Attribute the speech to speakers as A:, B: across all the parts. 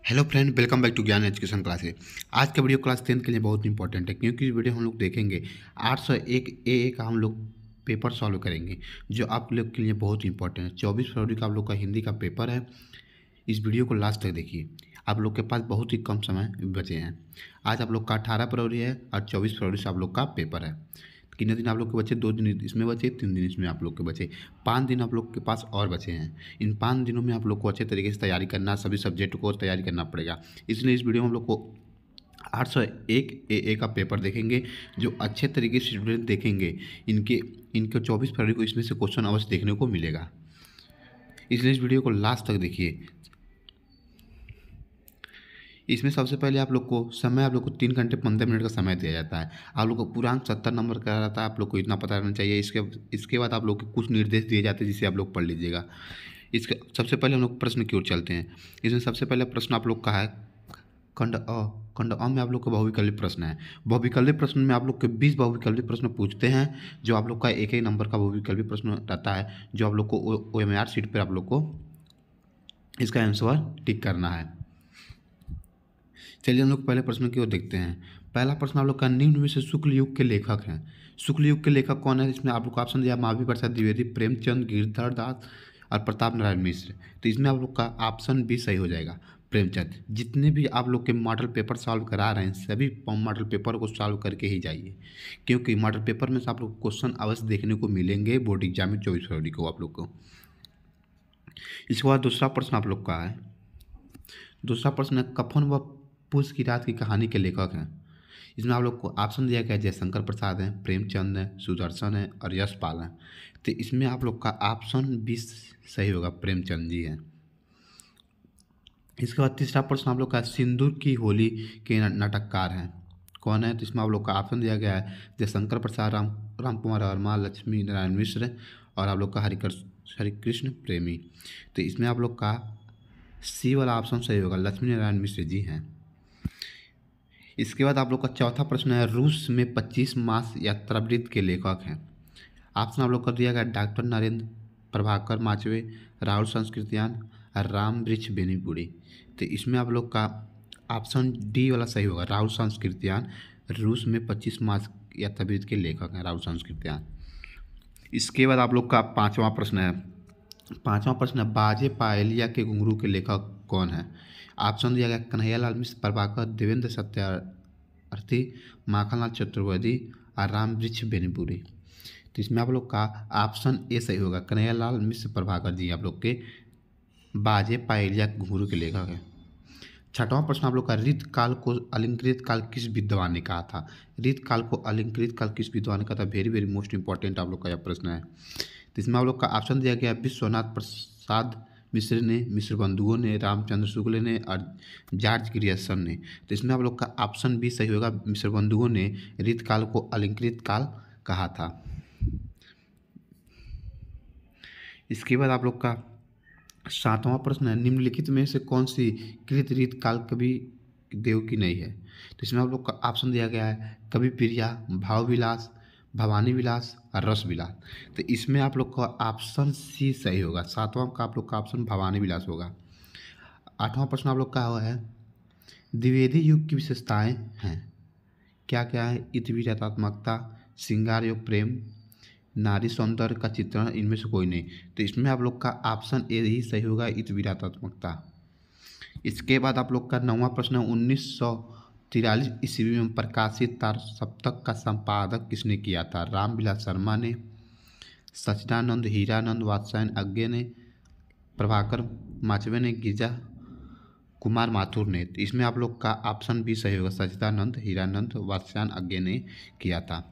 A: Hello friend, welcome back to Gyan education classes. आज का video class 10th के लिए बहुत इंपॉर्टेंट है, क्योंकि इस वीडियो हम लोग देखेंगे 801 ए का हम लोग पेपर सॉल्व करेंगे, जो आप लोग के लिए बहुत इंपॉर्टेंट है। 24 फरवरी का आप लोग का हिंदी का पेपर है। इस वीडियो को लास्ट तक देखिए, आप लोग के पास बहुत ही कम समय बचे हैं। आज आप लोग का 18 फरवरी है और 24 फरवरी से आप लोग का पेपर है। कितने दिन आप लोग के बचे? 2 दिन इसमें बचे, 3 दिन इसमें आप लोग के बचे, 5 दिन आप लोग के पास और बचे हैं। इन 5 दिनों में आप लोग को अच्छे तरीके से तैयारी करना, सभी सब्जेक्ट को तैयारी करना पड़ेगा। इसलिए इस वीडियो में हम लोग को 801 ए का पेपर देखेंगे, जो अच्छे तरीके से स्टूडेंट देखेंगे इनके 24 फरवरी को इसमें से क्वेश्चन अवश्य देखने को मिलेगा। इसलिए इस वीडियो को लास्ट तक देखिए। इसमें सबसे पहले आप लोग को समय, आप लोग को 3 घंटे 15 मिनट का समय दिया जाता है। आप लोग को पूरा अंक 70 नंबर का रहता है, आप लोग को इतना पता रहना चाहिए। इसके बाद आप लोग को कुछ निर्देश दिए जाते हैं, जिसे आप लोग पढ़ लीजिएगा। इसके सबसे पहले हम लोग प्रश्न की ओर चलते हैं। इसमें सबसे पहले प्रश्न आप लोग का है खंड अ में आप लोग का बहुविकल्पी प्रश्न है। बहुविकल्पी प्रश्न में आप लोग के 20 बहुविकल्पी प्रश्न पूछते हैं, जो आप लोग का एक एक नंबर का बहुविकल्पी प्रश्न रहता है, जो आप लोग को OMR शीट पर आप लोग को इसका आंसर टिक करना है। चलिए हम लोग पहले प्रश्न की ओर देखते हैं। पहला प्रश्न आप लोग का, निम्न में से शुक्ल युग के लेखक हैं। शुक्ल युग के लेखक कौन है? इसमें आप लोग का ऑप्शन दिया महावीर प्रसाद द्विवेदी, प्रेमचंद, गिरधर दास और प्रताप नारायण मिश्र। तो इसमें आप लोग का ऑप्शन बी सही हो जाएगा, प्रेमचंद। जितने भी आप लोग के मॉडल पेपर सॉल्व करा रहे हैं, सभी मॉडल पेपर को सॉल्व करके ही जाइए, क्योंकि मॉडल पेपर में से आप लोग क्वेश्चन अवश्य देखने को मिलेंगे बोर्ड एग्जाम में 24 फरवरी को आप लोग को। इसके बाद दूसरा प्रश्न आप लोग का है। दूसरा प्रश्न है, कफन व पूस की रात की कहानी के लेखक हैं। इसमें आप लोग को ऑप्शन दिया गया है, जयशंकर प्रसाद हैं, प्रेमचंद हैं, सुदर्शन हैं और यशपाल हैं। तो इसमें आप लोग का ऑप्शन 20 सही होगा, प्रेमचंद जी हैं। इसके बाद तीसरा प्रश्न आप लोग का, सिंदूर की होली के नाटककार हैं कौन है? तो इसमें आप लोग का ऑप्शन दिया गया है, जयशंकर प्रसाद, राम कुमार वर्मा, लक्ष्मी नारायण मिश्र और आप लोग का हरिकृष्ण प्रेमी। तो इसमें आप लोग का सी वाला ऑप्शन सही होगा, लक्ष्मी नारायण मिश्र जी हैं। इसके बाद आप लोग का चौथा प्रश्न है, रूस में 25 मास यात्रावृत्त के लेखक हैं। ऑप्शन आप लोग का दिया गया, डॉक्टर नरेंद्र, प्रभाकर माचवे, राहुल संस्कृतियान और राम वृक्ष बेनीपुरी। तो इसमें आप लोग का ऑप्शन डी वाला सही होगा, राहुल संस्कृतियान। रूस में 25 मास यात्रावृत्त के लेखक हैं राहुल संस्कृतियान। इसके बाद आप लोग का पाँचवा प्रश्न है। पाँचवा प्रश्न है, बाजे पायलिया के घुंघरू के लेखक कौन है? ऑप्शन दिया गया, कन्हैयालाल मिश्र, प्रभाकर, देवेंद्र सत्यार्थी, माखनलाल चतुर्वेदी और राम वृक्ष बेनीपुरी। तो इसमें आप लोग का ऑप्शन ए सही होगा, कन्हैयालाल मिश्र प्रभाकर जी आप लोग के बाजे पायलिया के घुंघरू के लेखक हैं। छठवां प्रश्न आप लोग का, ऋत काल को अलंकृत काल किस विद्वान ने कहा था? ऋत काल को अलंकृत काल किस विद्वान ने कहा था? वेरी वेरी मोस्ट इंपॉर्टेंट आप लोग का यह प्रश्न है। तो इसमें आप लोग का ऑप्शन दिया गया, विश्वनाथ प्रसाद मिश्र ने, मिश्र बंधुओं ने, रामचंद्र शुक्ल ने और जॉर्ज ग्रियर्सन ने। तो इसमें आप लोग का ऑप्शन बी सही होगा, मिश्र बंधुओं ने ऋत काल को अलंकृत काल कहा था। इसके बाद आप लोग का सातवां प्रश्न है, निम्नलिखित में से कौन सी कृत ऋत काल कवि देव की नहीं है? तो इसमें आप लोग का ऑप्शन दिया गया है, कवि प्रिया, भाव विलास, भवानी विलास और रस विलास। तो इसमें आप लोग का ऑप्शन सी सही होगा, सातवां का आप लोग का ऑप्शन भवानी विलास होगा। आठवां प्रश्न आप लोग का हुआ है, द्विवेदी युग की विशेषताएं हैं क्या क्या है? इतवीरात्मकता, श्रृंगार योग, प्रेम, नारी सौंदर्य का चित्रण, इनमें से कोई नहीं। तो इसमें आप लोग का ऑप्शन ए ही सही होगा, इतवीरात्मकता। इसके बाद आप लोग का नौवां प्रश्न है, 1943 ईस्वी में प्रकाशित तार सप्तक का संपादक किसने किया था? रामविलास शर्मा ने, सच्चिदानंद हीरानंद वात्स्यायन अज्ञे ने, प्रभाकर माचवे ने, गिरिजा कुमार माथुर ने। तो इसमें आप लोग का ऑप्शन बी सही होगा, सच्चिदानंद हीरानंद वात्स्यायन अज्ञे ने किया था।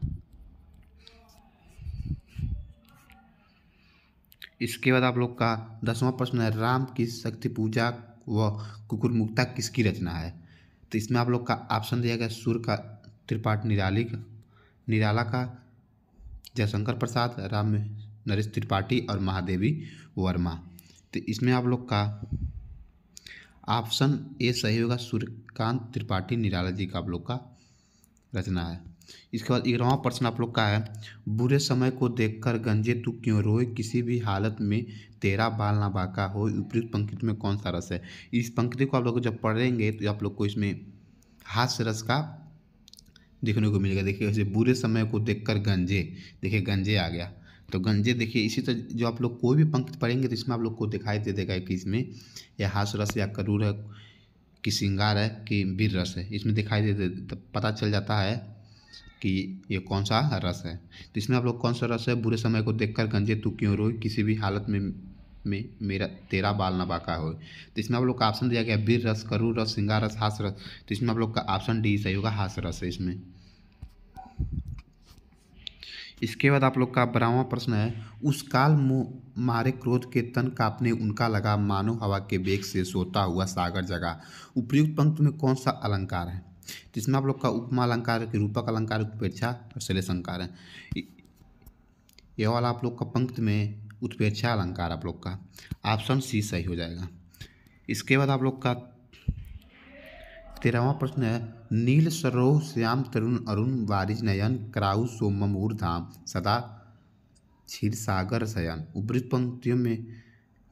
A: इसके बाद आप लोग का 10वां प्रश्न है, राम की शक्ति पूजा व कुकुरमुक्ता किसकी रचना है? तो इसमें आप लोग का ऑप्शन दिया गया, सूर्य का त्रिपाठी निराला का, जयशंकर प्रसाद, राम नरेश त्रिपाठी और महादेवी वर्मा। तो इसमें आप लोग का ऑप्शन ए सही होगा, सूर्यकांत त्रिपाठी निराला जी का आप लोग का रचना है। इसके बाद 11वां प्रश्न आप लोग का है, बुरे समय को देखकर गंजे तू क्यों रोए, किसी भी हालत में तेरा बाल ना बांका हो, उपयुक्त पंक्ति में कौन सा रस है। इस पंक्ति को आप लोग जब पढ़ेंगे तो आप लोग को इसमें हास्य रस का देखने को मिलेगा। देखिए जैसे बुरे समय को देखकर गंजे, देखिए गंजे आ गया तो गंजे, देखिए इसी तरह जो आप लोग कोई भी पंक्ति पढ़ेंगे तो इसमें आप लोग को दिखाई दे देगा कि इसमें यह हास्य रस या करूर है कि श्रृंगार है कि वीर रस है, इसमें दिखाई दे तो पता चल जाता है कि ये कौन सा रस है। तो इसमें आप लोग कौन सा रस है, बुरे समय को देखकर गंजे तू क्यों रोए, किसी भी हालत में मेरा तेरा बाल ना बांका हो। तो इसमें आप लोग का ऑप्शन दिया गया वीर रस, करूर रस, श्रृंगार रस, हास्य रस। तो इसमें आप लोग का ऑप्शन डी सही होगा, हास्य रस है इसमें। इसके बाद आप लोग का 12वां प्रश्न है, उस काल मारे क्रोध के तन कांपने उनका लगा, मानो हवा के वेग से सोता हुआ सागर जगा। उपयुक्त पंक्ति में कौन सा अलंकार है। तो इसमें आप लोग का उपमा अलंकार है कि रूपक अलंकार, उत्प्रेक्षा और श्लेष अलंकार है। यह वाला आप लोग का पंक्ति में उत्प्रेक्षा अलंकार आप लोग का ऑप्शन सी सही हो जाएगा। इसके बाद आप लोग का 13वां प्रश्न है, नील सरोह श्याम तरुण अरुण वारिज नयन, कराउ सोममूर धाम, सदा क्षीर सागर शयन। उपयुक्त पंक्तियों में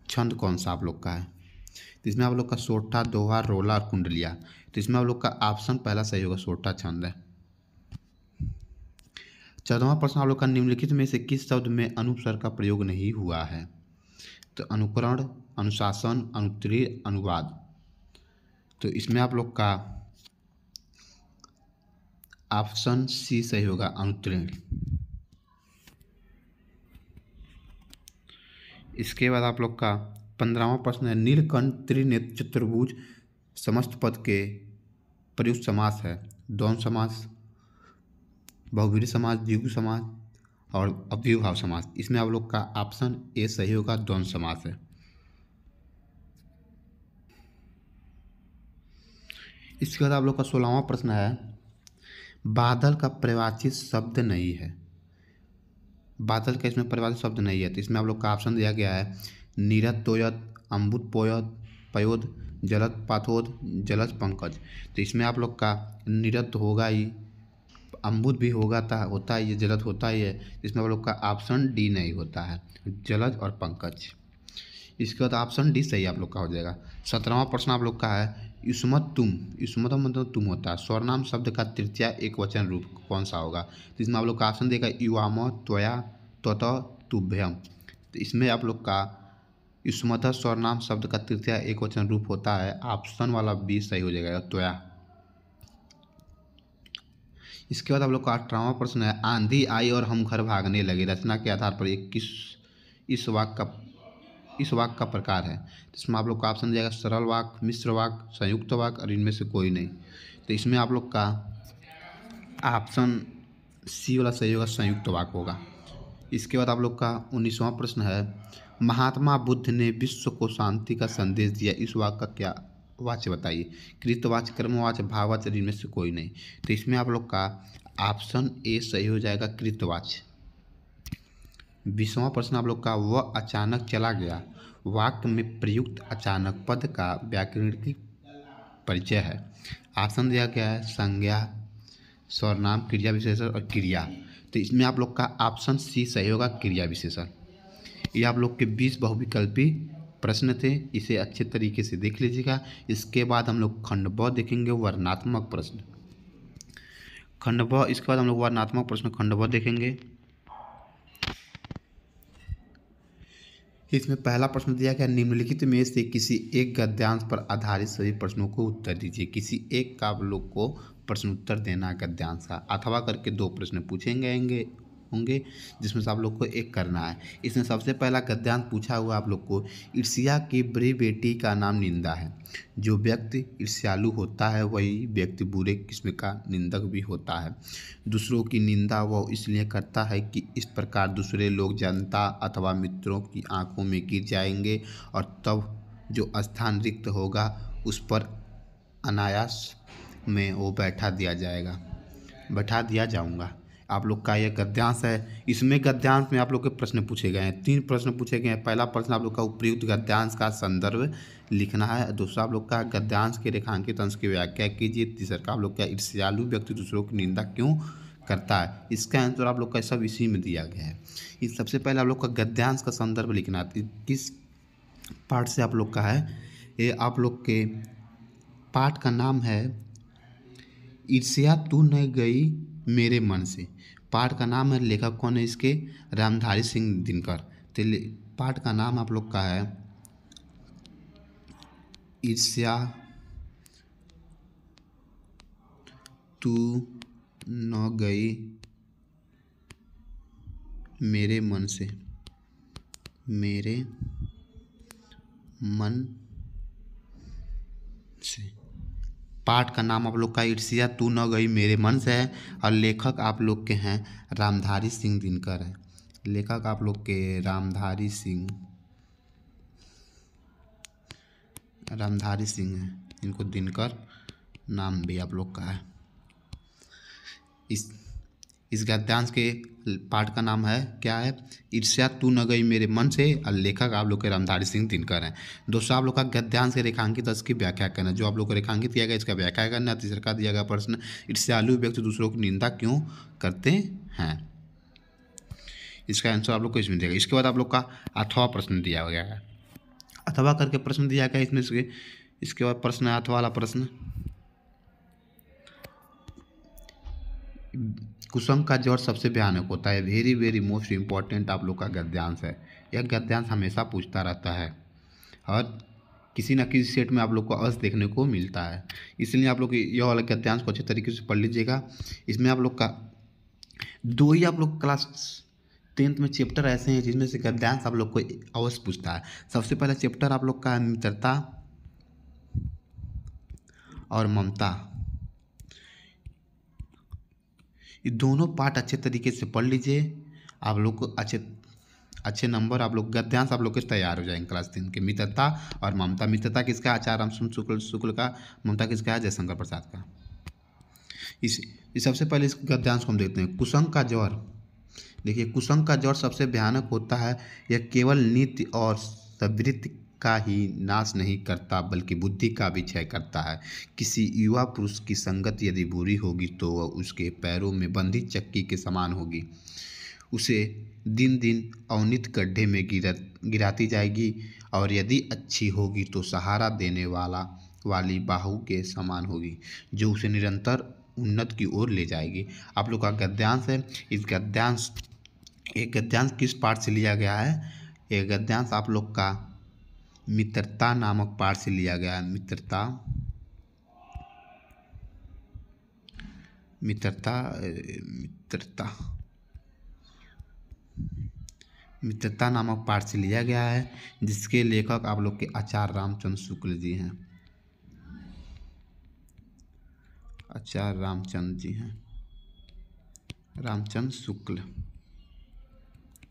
A: छंद कौन सा आप लोग का है। तो इसमें आप लोग का सोठा, दोहा, रोला और कुंडलिया। तो इसमें आप लोग का ऑप्शन पहला सही होगा, सोठा छंद है। 14वां प्रश्न आप लोग का, निम्नलिखित में से किस शब्द में अनुस्वर का प्रयोग नहीं हुआ है। तो अनुकरण, अनुशासन, अनुत्तीर्ण, अनुवाद। तो इसमें आप लोग का ऑप्शन सी सही होगा, अनुत्तीर्ण। इसके बाद आप लोग का 15वां प्रश्न है, नीलकंठ त्रिनेत्र चतुर्भुज समस्त पद के प्रयुक्त समास है। द्वंद्व समास, बहुव्रीहि समास, द्विगु समास और अव्ययभाव समास। इसमें आप लोग का ऑप्शन ए सही होगा, द्वंद्व समास है। इसके बाद आप लोग का 16वां प्रश्न है, बादल का परिभाषित शब्द नहीं है। बादल का इसमें परिभाषित शब्द नहीं है। तो इसमें आप लोग का ऑप्शन दिया गया है, नीरद तोयद, अम्बुद पोयद, पयोद, जलद पाथोद, जलज पंकज। तो इसमें आप लोग का नीरद तो होगा ही, अम्बुद भी होता ही है, जलद होता ही है। इसमें आप लोग का ऑप्शन डी नहीं होता है, जलज और पंकज। इसके बाद ऑप्शन डी सही आप लोग का हो जाएगा। 17वां प्रश्न आप लोग का है, युष्मत तुम, युष्मत मतलब तुम होता है, स्वरनाम शब्द का तृतीय एक वचन रूप कौन सा होगा। तो इसमें आप लोग का ऑप्शन देगा, युवाम, त्वया, त्वत, तुभ्यम। तो इसमें आप लोग का युष्मत स्वरनाम शब्द का तृतीय एक वचन रूप होता है, ऑप्शन वाला बी सही हो जाएगा, त्वया। इसके बाद आप लोग का 18वां प्रश्न है, आंधी आई और हम घर भागने लगे, रचना के आधार पर एक किस इस वाक्य का प्रकार है। इसमें आप लोग का ऑप्शन दिया सरल वाक्य, मिश्र वाक्य, संयुक्त वाक्य और इनमें से कोई नहीं। तो इसमें आप लोग का ऑप्शन सी वाला सही होगा, संयुक्त वाक्य होगा। इसके बाद आप लोग का 19वां प्रश्न है, महात्मा बुद्ध ने विश्व को शांति का संदेश दिया, इस वाक्य का क्या वाच्य बताइए। कृतवाच्य, कर्मवाच्य, भाववाच्य, इनमें से कोई नहीं। तो इसमें आप लोग का ऑप्शन ए सही हो जाएगा, कृतवाच्य। 20वां प्रश्न आप लोग का, वह अचानक चला गया, वाक्य में प्रयुक्त अचानक पद का व्याकरणिक परिचय है। ऑप्शन दिया गया है संज्ञा, सर्वनाम, क्रिया विशेषण और क्रिया। तो इसमें आप लोग का ऑप्शन सी सही होगा, क्रिया विशेषण। ये आप लोग के 20 बहुविकल्पी प्रश्न थे, इसे अच्छे तरीके से देख लीजिएगा। इसके बाद हम लोग खंड ब देखेंगे, वर्णनात्मक प्रश्न। खंड ब, इसके बाद हम लोग वर्णनात्मक प्रश्न खंड ब देखेंगे। इसमें पहला प्रश्न दिया गया, निम्नलिखित में से किसी एक गद्यांश पर आधारित सभी प्रश्नों को उत्तर दीजिए। किसी एक का आप लोग को प्रश्न उत्तर देना है गद्यांश का, अथवा करके 2 प्रश्न पूछेंगे होंगे जिसमें से आप लोग को एक करना है। इसमें सबसे पहला गद्यांश पूछा हुआ आप लोग को, ईर्ष्या की बुरी बेटी का नाम निंदा है। जो व्यक्ति ईर्ष्यालु होता है वही व्यक्ति बुरे किस्म का निंदक भी होता है। दूसरों की निंदा वह इसलिए करता है कि इस प्रकार दूसरे लोग जनता अथवा मित्रों की आंखों में गिर जाएंगे और तब जो स्थान रिक्त होगा उस पर अनायास में वो बैठा दिया जाऊंगा। आप लोग का यह गद्यांश है। इसमें गद्यांश में आप लोग के प्रश्न पूछे गए हैं, 3 प्रश्न पूछे गए हैं। पहला प्रश्न आप लोग का उपयुक्त गद्यांश का संदर्भ लिखना है। दूसरा आप लोग का गद्यांश के रेखांकित अंश की व्याख्या कीजिए। तीसरा का आप लोग का ईर्ष्यालु व्यक्ति दूसरों की निंदा क्यों करता है। इसका आंसर आप लोग का सब इसी में दिया गया है। इस सबसे पहले आप लोग का गद्यांश का संदर्भ लिखना है। किस पाठ से आप लोग का है, ये आप लोग के पाठ का नाम है ईर्ष्या तू न गई मेरे मन से। पाठ का नाम है, लेखक कौन है इसके, रामधारी सिंह दिनकर। तो पाठ का नाम आप लोग का है ईर्ष्या तू न गई मेरे मन से, मेरे मन से। पाठ का नाम आप लोग का ईर्ष्या तू न गई मेरे मन से है और लेखक आप लोग के हैं रामधारी सिंह दिनकर है। लेखक आप लोग के रामधारी सिंह है, इनको दिनकर नाम भी आप लोग का है। इस गद्यांश के पाठ का नाम है क्या है, ईर्ष्या तू न गई मेरे मन से और लेखक आप लोग के रामधारी सिंह दिनकर हैं। दोस्तों आप लोग का गद्यांश के रेखांकित अर्थ की व्याख्या करना, जो आप लोग को रेखांकित किया गया इसका व्याख्या करना। तीसरा का दिया गया प्रश्न, ईर्ष्यालु व्यक्ति दूसरों की निंदा क्यों करते हैं, इसका आंसर आप लोग को इसमें दिया। इसके बाद आप लोग का अथवा प्रश्न दिया गया है। अथवा करके प्रश्न दिया गया इसमें से। इसके बाद प्रश्न है अथवा वाला प्रश्न, कुसुम का जड़ सबसे भयानक होता है। वेरी वेरी मोस्ट इम्पॉर्टेंट आप लोग का गद्यांश है। यह गद्यांश हमेशा पूछता रहता है और किसी न किसी सेट में आप लोग को अवश्य देखने को मिलता है। इसलिए आप लोग यह वाला गद्यांश को अच्छे तरीके से पढ़ लीजिएगा। इसमें आप लोग का दो ही आप लोग क्लास 10th में चैप्टर ऐसे हैं जिसमें से गद्यांश आप लोग को अवश्य पूछता है। सबसे पहला चैप्टर आप लोग का मित्रता और ममता। ये दोनों पार्ट अच्छे तरीके से पढ़ लीजिए, आप लोग को अच्छे नंबर आप लोग गद्यांश आप लोग के तैयार हो जाएंगे क्लास 10 के। मित्रता और ममता, मित्रता किसका, आचार्य रामसूत्र शुक्ल का। ममता किसका है, जयशंकर प्रसाद का। इस सबसे पहले इस गद्यांश को हम देखते हैं। कुसुम का जौहर, देखिए कुसुम का जौहर सबसे भयानक होता है। यह केवल नीति और सवृत्ति का ही नाश नहीं करता बल्कि बुद्धि का भी क्षय करता है। किसी युवा पुरुष की संगत यदि बुरी होगी तो वह उसके पैरों में बंधी चक्की के समान होगी, उसे दिन दिन अवनीत गड्ढे में गिराती जाएगी, और यदि अच्छी होगी तो सहारा देने वाली बाहु के समान होगी, जो उसे निरंतर उन्नत की ओर ले जाएगी। आप लोग का गद्यांश है। इस गद्यांश किस पाठ से लिया गया है, यह गद्यांश आप लोग का मित्रता नामक पाठ से लिया गया है। मित्रता नामक पाठ से लिया गया है, जिसके लेखक आप लोग के आचार्य रामचंद्र शुक्ल जी हैं। आचार्य रामचंद्र जी हैं, रामचंद्र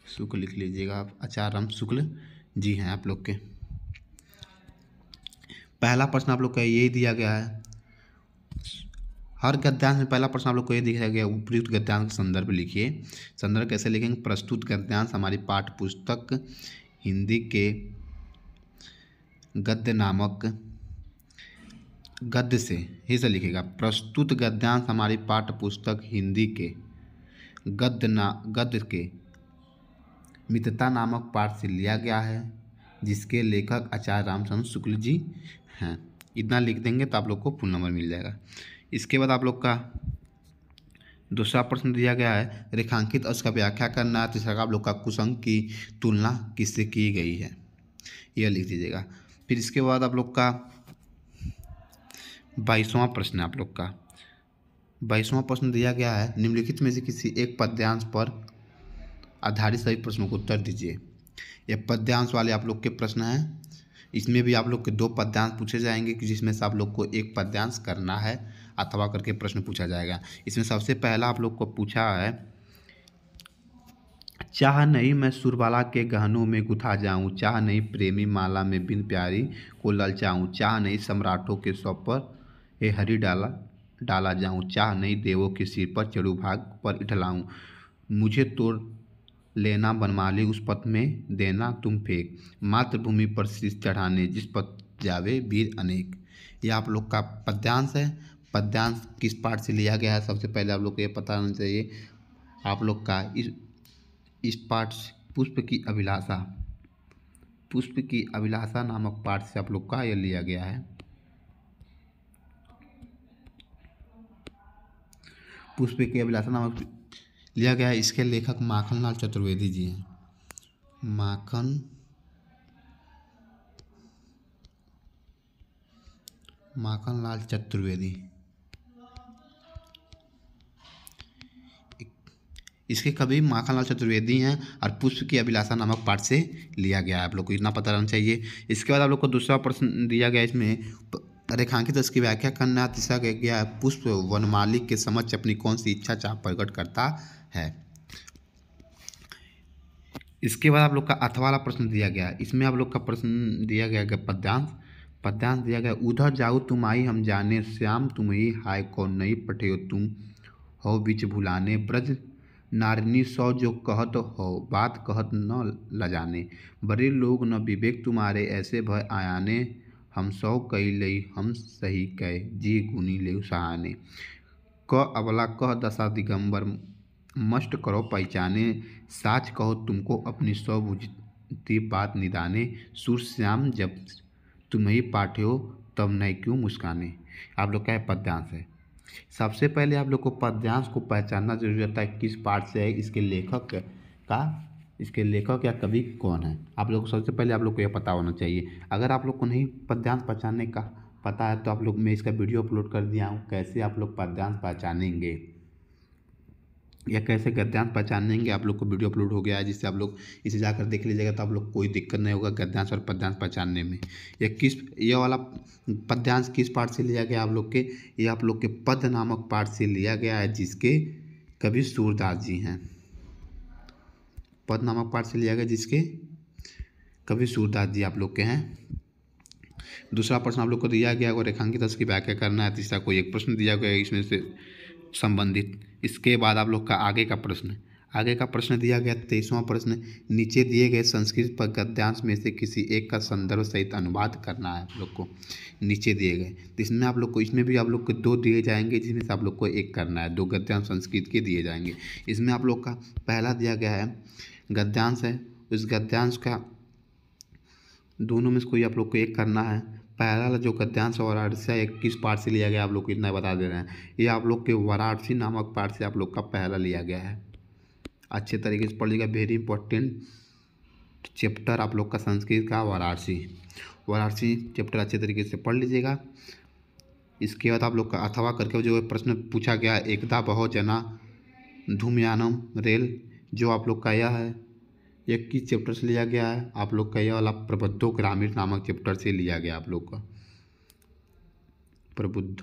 A: शुक्ल लिख लीजिएगा आप, आचार्य राम शुक्ल जी हैं आप लोग के। पहला प्रश्न आप लोग का यही दिया गया है। हर गद्यांश में पहला प्रश्न आप लोग को ये दिया गया, उपयुक्त गद्यांश का संदर्भ लिखिए। संदर्भ कैसे लिखेंगे, प्रस्तुत गद्यांश हमारी पाठ्य पुस्तक हिंदी के गद्य नामक गद्य से ही से लिखेगा। प्रस्तुत गद्यांश हमारी पाठ्य पुस्तक हिंदी के गद्य के मित्रता नामक पाठ से लिया गया है, जिसके लेखक आचार्य रामचंद्र शुक्ल जी हैं। इतना लिख देंगे तो आप लोग को फुल नंबर मिल जाएगा। इसके बाद आप लोग का दूसरा प्रश्न दिया गया है, रेखांकित अर्थ का व्याख्या करना है। तीसरा आप लोग का कुसुम की तुलना किससे की गई है, यह लिख दीजिएगा। फिर इसके बाद आप लोग का 22वां प्रश्न आप लोग का 22वां प्रश्न दिया गया है, निम्नलिखित में से किसी एक पद्यांश पर आधारित सभी प्रश्नों को उत्तर दीजिए। यह पद्यांश वाले आप लोग के प्रश्न हैं। इसमें भी आप लोग के 2 पद्यांश पूछे जाएंगे, कि जिसमें से आप लोग को एक पद्यांश करना है अथवा करके प्रश्न पूछा जाएगा। इसमें सबसे पहला आप लोग को पूछा है, चाह नहीं मैं सुरबाला के गहनों में गुथा जाऊं, चाह नहीं प्रेमी माला में बिन प्यारी को ललचाऊं, चाह नहीं सम्राटों के सौ पर हे हरि डाला जाऊं, चाह नहीं देवों के सिर पर चढ़ू भाग पर इठलाऊं, मुझे तोड़ लेना बनमाली उस पथ में देना तुम फेंक, मातृभूमि पर शीश चढ़ाने जिस पथ जावे वीर अनेक। यह आप लोग का पद्यांश है। पद्यांश किस पाठ से लिया गया है, सबसे पहले आप लोग को ये पता होना चाहिए। आप लोग का इस पाठ से पुष्प की अभिलाषा नामक पाठ से आप लोग का ये लिया गया है। पुष्प की अभिलाषा नामक लिया गया है। इसके लेखक माखनलाल चतुर्वेदी जी हैं। माखनलाल चतुर्वेदी। इसके कवि माखनलाल चतुर्वेदी हैं और पुष्प की अभिलाषा नामक पाठ से लिया गया है। आप लोग को इतना पता रहना चाहिए। इसके बाद आप लोग को दूसरा प्रश्न दिया गया, इसमें रेखांकित इसकी व्याख्या करना। तीसरा कहा गया है, पुष्प वनमाली के समक्ष अपनी कौन सी इच्छा चाह प्रकट करता है। इसके बाद आप लोग का अथवा वाला प्रश्न दिया गया है। इसमें आप लोग का प्रश्न दिया गया है पद्यांश दिया गया। उधर जाऊ तुम आई हम जाने, श्याम तुम ही हाय कौन नहीं पठेयो तुम हो बिच भुलाने, ब्रज नारिनी सौ जो कहत हो बात कहत न लजाने, बड़े लोग न विवेक तुम्हारे ऐसे भय आयाने, हम सौ कई लई हम सही कह जी गुनी ले सहाने, क अबला कह दशा दिगंबर मस्ट करो पहचाने, साच कहो तुमको अपनी सौ बुझती बात निदाने, सुर श्याम जब तुम ही पाठ्यो तब नहीं क्यों मुस्काने। आप लोग का पद्यांश है। सबसे पहले आप लोग को पद्यांश को पहचानना जरूरी होता है, किस पाठ से है, इसके लेखक या कवि कौन है। आप लोग को सबसे पहले आप लोग को यह पता होना चाहिए। अगर आप लोग को नहीं पद्यांश पहचानने का पता है तो आप लोग, मैं इसका वीडियो अपलोड कर दिया हूँ, कैसे आप लोग पद्यांश पहचानेंगे या कैसे गद्यांश पहचानेंगे। आप लोग को वीडियो अपलोड हो गया है, जिससे आप लोग इसे जाकर देख लीजिएगा, तो आप लोग कोई दिक्कत नहीं होगा गद्यांश और पद्यांश पहचानने में। ये वाला पद्यांश किस पाठ से लिया गया आप लोग के, ये आप लोग के पद नामक पाठ से लिया गया है, जिसके कवि सूरदास जी हैं। पद नामक पाठ से लिया गया जिसके कवि सूरदास जी आप लोग के हैं। दूसरा प्रश्न आप लोग को दिया गया और रेखांकित उसकी व्याख्या करना है। तीसरा कोई एक प्रश्न दिया गया इसमें से संबंधित। इसके बाद आप लोग का आगे का प्रश्न दिया गया 23वां प्रश्न, नीचे दिए गए संस्कृत पर गद्यांश में से किसी एक का संदर्भ सहित अनुवाद करना है। आप लोग को नीचे दिए गए, तो इसमें आप लोग को, इसमें भी आप लोग को 2 दिए जाएंगे, जिसमें से आप लोग को एक करना है। 2 गद्यांश संस्कृत के दिए जाएंगे। इसमें आप लोग का पहला दिया गया है गद्यांश है, उस गद्यांश का दोनों में से कोई आप लोग को एक करना है। पहला जो गद्यांश और वाराणसी एक किस पाठ से लिया गया आप लोग को इतना बता दे रहे हैं। ये आप लोग के वाराणसी नामक पाठ से आप लोग का पहला लिया गया है। अच्छे तरीके से पढ़ लीजिएगा, वेरी इंपॉर्टेंट चैप्टर आप लोग का संस्कृत का वाराणसी चैप्टर अच्छे तरीके से पढ़ लीजिएगा। इसके बाद आप लोग का अथवा करके जो प्रश्न पूछा गया, एकदा बहो जना धूमयानम रेल, जो आप लोग का यह है, ये किस चैप्टर से लिया गया है। आप लोग का यह वाला प्रबुद्धो ग्रामीण नामक चैप्टर से लिया गया। आप लोग का प्रबुद्ध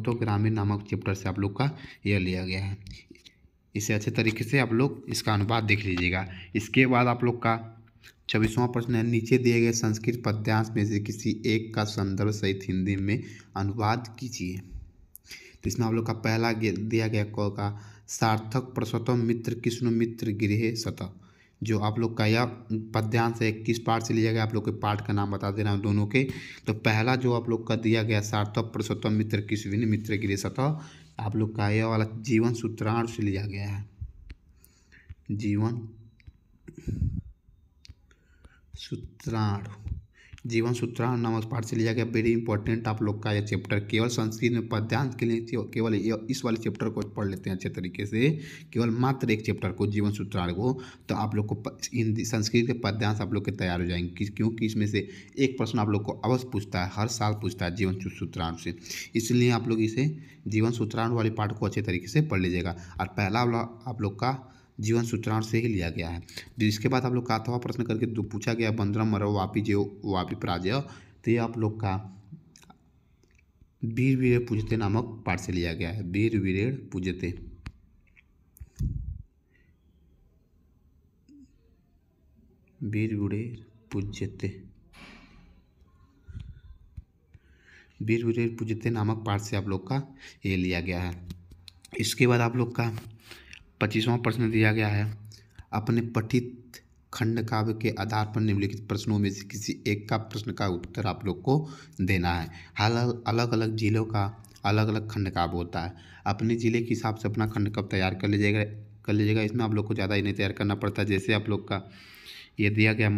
A: ग्रामीण नामक चैप्टर से आप लोग का यह लिया गया है। इसे अच्छे तरीके से आप लोग इसका अनुवाद देख लीजिएगा। इसके बाद आप लोग का 24वां प्रश्न है, नीचे दिए गए संस्कृत पद्यांश में से किसी एक का संदर्भ सहित हिंदी में अनुवाद कीजिए। तो इसमें आप लोग का पहला दिया गया क का सार्थक प्रसतम मित्र कृष्ण मित्र गृह सतः, जो आप लोग का यह पद्यांश है किस पाठ से लिया गया, आप लोग के पाठ का नाम बता देना है दोनों के। तो पहला जो आप लोग का दिया गया सार्थक प्रसतम मित्र कृष्ण मित्र गृह सतः, आप लोग का यह वाला जीवन सूत्रांश से लिया गया है। जीवन सूत्रांश नामक पाठ से लिया गया। वेरी इंपॉर्टेंट आप लोग का यह चैप्टर, केवल संस्कृत में पद्यांश के लिए केवल इस वाले चैप्टर को पढ़ लेते हैं अच्छे तरीके से, केवल मात्र एक चैप्टर को, जीवन सूत्रांश को, तो आप लोग को हिंदी संस्कृत के पद्यांश आप लोग के तैयार हो जाएंगे। क्योंकि इसमें से एक प्रश्न आप लोग को अवश्य पूछता है, हर साल पूछता है जीवन सूत्रांश से, इसलिए आप लोग इसे जीवन सूत्रांश वाले पाठ को अच्छे तरीके से पढ़ लीजिएगा। और पहला वाला आप लोग का जीवन सूत्रांश से ही लिया गया है। जिसके बाद आप लोग का अथवा प्रश्न करके जो पूछा गया, बंदरम मरो वापी जो वापी पराजय, तो ये आप लोग का वीर वीरेण पूजते नामक पाठ से लिया गया है। वीर वीरेण पूजते, वीर वीरेण पूजते, वीर वीरेण पूजते नामक पाठ से आप लोग का ये लिया गया है। इसके बाद आप लोग का 25वां प्रश्न दिया गया है, अपने पठित खंड काव्य के आधार पर निम्नलिखित प्रश्नों में से किसी एक का प्रश्न का उत्तर आप लोग को देना है। अलग अलग जिलों का अलग अलग खंड काव्य होता है। अपने ज़िले के हिसाब से अपना खंड काव्य तैयार कर लीजिएगा। इसमें आप लोग को ज़्यादा ही नहीं तैयार करना पड़ता। जैसे आप लोग का ये दिया गया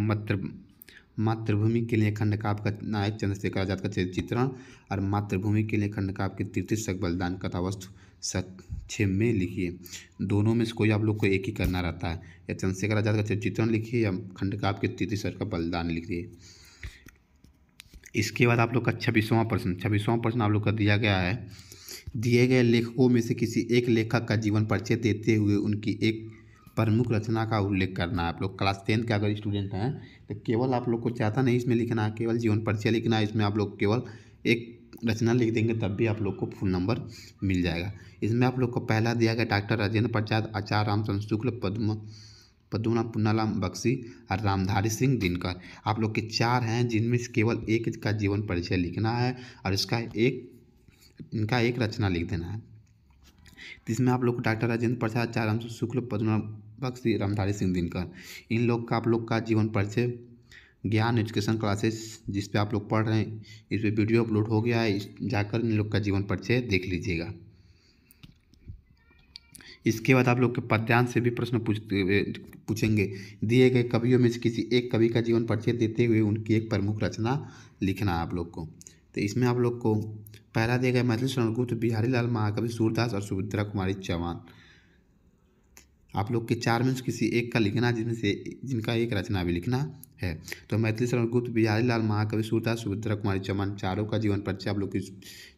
A: मातृभूमि के लिए खंड काव्य का नायक चंद्रशेखर आजाद का चित्रण और मातृभूमि के लिए खंड काव्य के तृतीय बलिदान कथावस्तु संक्षेप में लिखिए। दोनों में से कोई आप लोग को एक ही करना रहता है, या चंद्रशेखर आजाद का चित्रण लिखिए या खंड काव्य के तृतीय का बलिदान लिखिए। इसके बाद आप लोग का 26वां प्रश्न आप लोग का दिया गया है, दिए गए लेखकों में से किसी एक लेखक का जीवन परिचय देते हुए उनकी एक प्रमुख रचना का उल्लेख करना है। आप लोग क्लास 10 के अगर स्टूडेंट हैं तो केवल आप लोग को ज़्यादा नहीं इसमें लिखना है, केवल जीवन परिचय लिखना है। इसमें आप लोग केवल एक रचना लिख देंगे तब भी आप लोग को फुल नंबर मिल जाएगा। इसमें आप लोग को पहला दिया गया डॉक्टर राजेंद्र प्रसाद, आचार्य रामचंद्र शुक्ल, पद्मनाभ पुन्नालाल बख्शी और रामधारी सिंह दिनकर। आप लोग के 4 हैं जिनमें से केवल एक का जीवन परिचय लिखना है और इनका एक रचना लिख देना है। जिसमें आप लोग को डॉक्टर राजेंद्र प्रसाद, आचार्य रामचंद्र शुक्ल, पद्मनाभ बख्शी, रामधारी सिंह दिनकर, इन लोग का आप लोग का जीवन परिचय ज्ञान एजुकेशन क्लासेस जिस पे आप लोग पढ़ रहे हैं इस पे वीडियो अपलोड हो गया है, जाकर इन लोग का जीवन परिचय देख लीजिएगा। इसके बाद आप लोग के पद्यांश से भी प्रश्न पूछेंगे। दिए गए कवियों में से किसी एक कवि का जीवन परिचय देते हुए उनकी एक प्रमुख रचना लिखना है आप लोग को। तो इसमें आप लोग को पहला दिया गया मैथिली शरण गुप्त, बिहारी लाल महाकवि, सूरदास और सुभद्रा कुमारी चौहान। आप लोग के 4 में से किसी एक का लिखना जिनका एक रचना भी लिखना है। तो मैथिली शरण गुप्त, बिहारी लाल महाकवि, सूरदास, सुभद्रा कुमारी चौहान, चारों का जीवन परिचय आप लोग के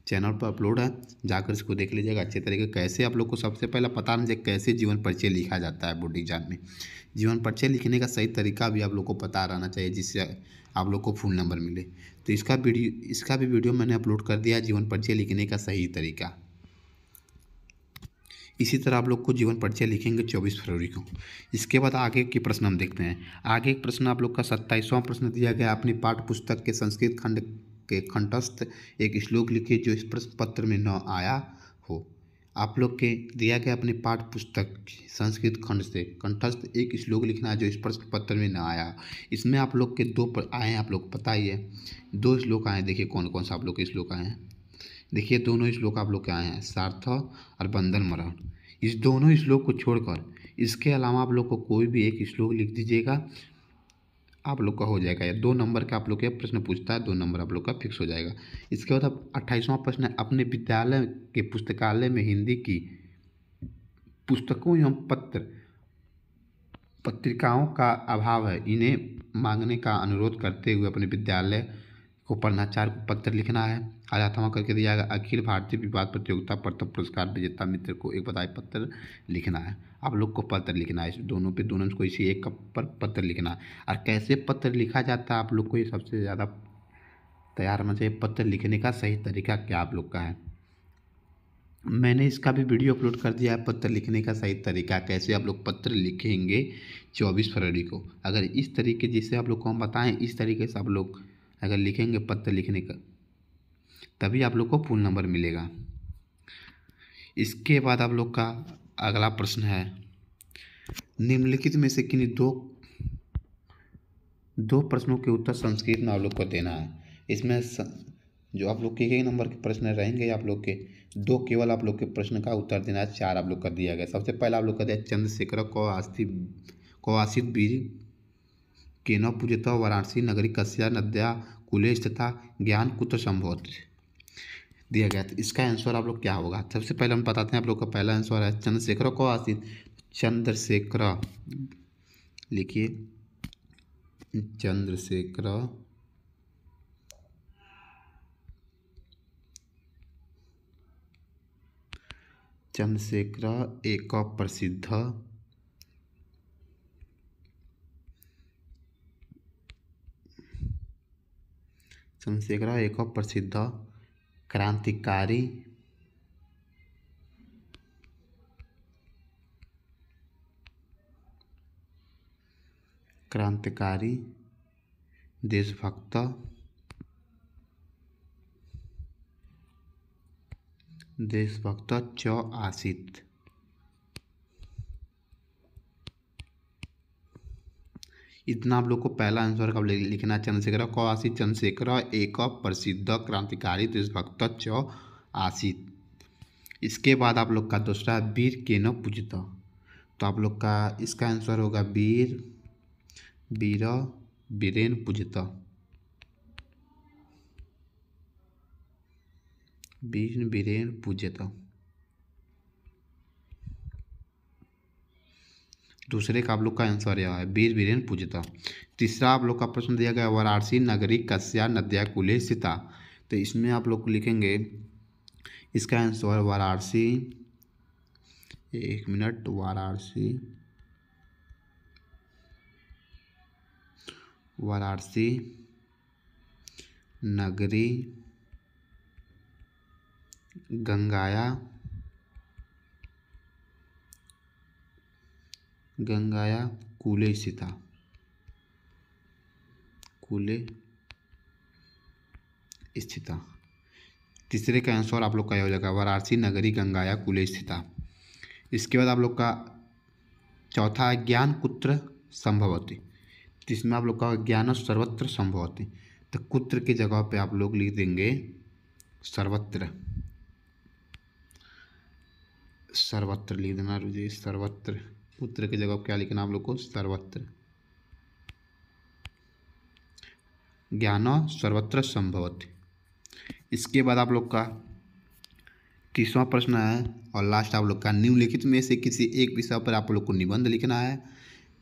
A: चैनल पर अपलोड है, जाकर इसको देख लीजिएगा अच्छे तरीके। कैसे आप लोग को सबसे पहले पता नहीं कैसे जीवन परिचय लिखा जाता है बोर्ड एग्जाम में। जीवन परिचय लिखने का सही तरीका भी आप लोग को पता रहना चाहिए जिससे आप लोग को फुल नंबर मिले। तो इसका भी वीडियो मैंने अपलोड कर दिया है, जीवन परिचय लिखने का सही तरीका। इसी तरह आप लोग को जीवन परिचय लिखेंगे 24 फरवरी को। इसके बाद आगे के प्रश्न हम देखते हैं। आगे एक प्रश्न आप लोग का 27वां प्रश्न दिया गया, अपनी पाठ्य पुस्तक के संस्कृत खंड के कंठस्थ एक श्लोक लिखिए जो इस प्रश्न पत्र में न आया हो। आप लोग के दिया गया अपनी पाठ्य पुस्तक संस्कृत खंड से कंठस्थ एक श्लोक लिखना है जो इस प्रश्न पत्र में न आया। इसमें आप लोग के 2 आए हैं, आप लोग को पता ही है 2 श्लोक आए। देखिए कौन कौन सा आप लोग के श्लोक आए हैं। देखिए दोनों श्लोक आप लोग के आए हैं, सार्थ और बंधन मरण। इस दोनों श्लोक को छोड़कर इसके अलावा आप लोग को कोई भी एक श्लोक लिख दीजिएगा, आप लोग का हो जाएगा। या 2 नंबर का आप लोग के प्रश्न पूछता है, 2 नंबर आप लोग का फिक्स हो जाएगा। इसके बाद अब 28वां प्रश्न है, अपने विद्यालय के पुस्तकालय में हिंदी की पुस्तकों एवं पत्रिकाओं का अभाव है, इन्हें मांगने का अनुरोध करते हुए अपने विद्यालय को प्रधानाचार्य को पत्र लिखना है। आजातनामा करके दिया गया अखिल भारतीय विवाद प्रतियोगिता प्रथम पुरस्कार विजेता मित्र को एक बधाई पत्र लिखना है। आप लोग को पत्र लिखना है, इस दोनों में कोई सी एक पर पत्र लिखना है। और कैसे पत्र लिखा जाता है आप लोग को ये सबसे ज़्यादा तैयार होना चाहिए। पत्र लिखने का सही तरीका क्या आप लोग का है, मैंने इसका भी वीडियो अपलोड कर दिया है। पत्र लिखने का सही तरीका कैसे आप लोग पत्र लिखेंगे 24 फरवरी को। अगर इस तरीके जिससे आप लोग को हम बताएं इस तरीके से आप लोग अगर लिखेंगे पत्र लिखने का तभी आप लोग को फुल नंबर मिलेगा। इसके बाद आप लोग का अगला प्रश्न है, निम्नलिखित में से किन्हीं दो प्रश्नों के उत्तर संस्कृत में आप लोग को देना है। इसमें जो आप लोग के एक नंबर के प्रश्न रहेंगे आप लोग के 2 केवल आप लोग के प्रश्न का उत्तर देना है, 4 आप लोग का दिया गया। सबसे पहला आप लोग का दिया चंद्रशेखर कौवासित वीर के न पूजता वाराणसी नगरी कस्या नद्या कुले तथा ज्ञान कुत्र संभवत दिया गया। तो इसका आंसर आप लोग क्या होगा। सबसे पहले हम बताते हैं आप लोग का पहला आंसर है चंद्रशेखर कौवासित। चंद्रशेखर लिखिए, चंद्रशेखर एक प्रसिद्ध क्रांतिकारी देशभक्त च आसित। इतना आप लोग को पहला आंसर कब लिखना है। चंद्रशेखर कौआसी चंद्रशेखर एक प्रसिद्ध क्रांतिकारी देशभक्त आसी। इसके बाद आप लोग का दूसरा है वीर केन पूजित। तो आप लोग का इसका आंसर होगा वीर वीरेन पूजित। वीर वीरेन पूजित दूसरे का आप लोग का आंसर यह है वीर वीरेन पूजिता। तीसरा आप लोग का प्रश्न दिया गया वाराणसी नगरी कस्या नद्या कुले सीता। तो इसमें आप लोग लिखेंगे इसका आंसर वाराणसी, एक मिनट, वाराणसी नगरी गंगाया कूले सीता। तीसरे का आंसर आप लोग का हो जाएगा वाराणसी नगरी गंगाया कूले स्थिता। इसके बाद आप लोग का चौथा है ज्ञान कुत्र संभवति। जिसमें आप लोग का ज्ञान सर्वत्र संभवति। तो कुत्र की जगह पे आप लोग लिख देंगे सर्वत्र लिख देना रुझे सर्वत्र। पुत्र की जगह क्या लिखना आप लोग को सर्वत्र। ज्ञान सर्वत्र संभवति। इसके बाद आप लोग का तीसरा प्रश्न है और लास्ट आप लोग का निम्नलिखित में से किसी एक विषय पर आप लोग को निबंध लिखना है।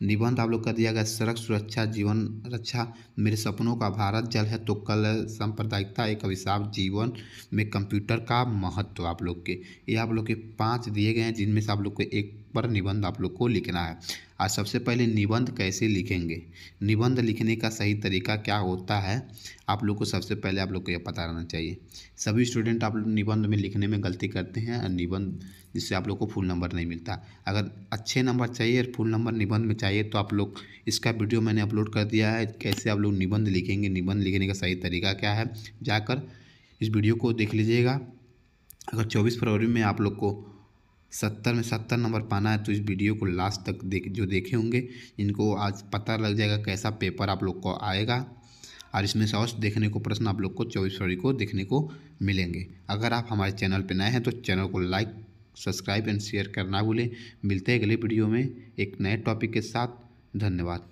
A: निबंध आप लोग का दिया गया सड़क सुरक्षा जीवन रक्षा, मेरे सपनों का भारत, जल है तो कल, सांप्रदायिकता एक अभिशाप, जीवन में कंप्यूटर का महत्व। आप लोग के ये आप लोग के 5 दिए गए हैं जिनमें से आप लोग को एक पर निबंध आप लोग को लिखना है। आज सबसे पहले निबंध कैसे लिखेंगे, निबंध लिखने का सही तरीका क्या होता है आप लोग को सबसे पहले आप लोग को यह पता रहना चाहिए। सभी स्टूडेंट आप लोग निबंध में लिखने में गलती करते हैं और निबंध जिससे आप लोग को फुल नंबर नहीं मिलता। अगर अच्छे नंबर चाहिए और फुल नंबर निबंध में चाहिए तो आप लोग इसका वीडियो मैंने अपलोड कर दिया है कैसे आप लोग निबंध लिखेंगे, निबंध लिखने का सही तरीका क्या है, जाकर इस वीडियो को देख लीजिएगा। अगर 24 फरवरी में आप लोग को 70 में 70 नंबर पाना है तो इस वीडियो को लास्ट तक जो देखे होंगे इनको आज पता लग जाएगा कैसा पेपर आप लोग को आएगा। और इसमें से और देखने को प्रश्न आप लोग को 24 फरवरी को देखने को मिलेंगे। अगर आप हमारे चैनल पर नए हैं तो चैनल को लाइक, सब्सक्राइब एंड शेयर करना भूलें। मिलते हैं अगले वीडियो में एक नए टॉपिक के साथ। धन्यवाद।